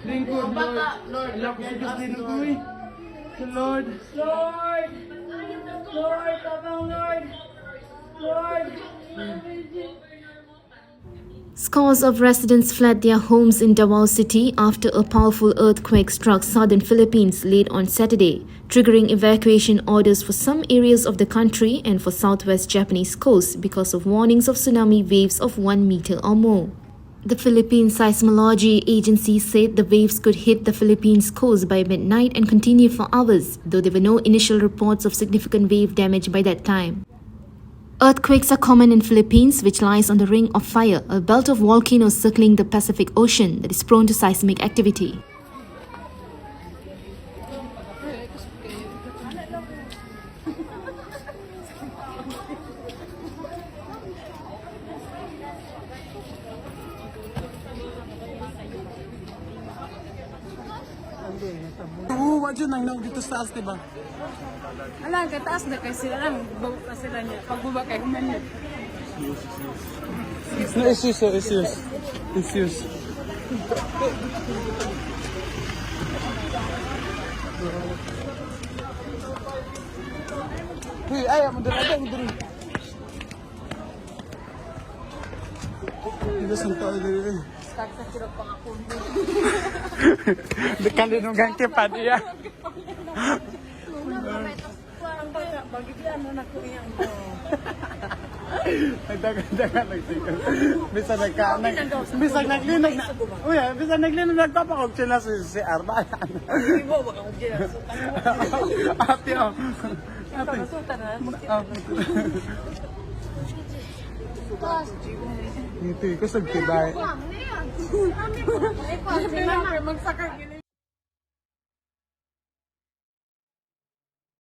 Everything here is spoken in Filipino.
Lingkod, Lord. Ala ko sa Diyos din ako eh. Sa Lord. Lord! Lord, tabang Lord! Lord! Scores of residents fled their homes in Davao City after a powerful earthquake struck southern Philippines late on Saturday, triggering evacuation orders for some areas of the country and for southwest Japanese coast because of warnings of tsunami waves of 1 meter or more. The Philippine Seismology Agency said the waves could hit the Philippines coast by midnight and continue for hours, though there were no initial reports of significant wave damage by that time. Earthquakes are common in Philippines, which lies on the Ring of Fire, a belt of volcanoes circling the Pacific Ocean that is prone to seismic activity. Oo, wag yun ang dito sa taas, diba? Alam, kay taas na kay sila lang. Bago na sila niya. Pagbaba kay humanit. No, issues, so issues. Issues. Uy, ayaw mo doon, ayaw mo doon. Dito sa tao doon. Start sa sila pang ako. Dekan din ng gangke pa dia. Bagigyan mo na ko iyang ko. Dagan nagsikal. Bisa nagkanag. Bisa naglinog na. Uy, bisa naglinog nagpapakog sila si Arba. Ibo ba ang dyan? Ate oh. Ate. Masutan na. Ito, kusog kibay. Magsakag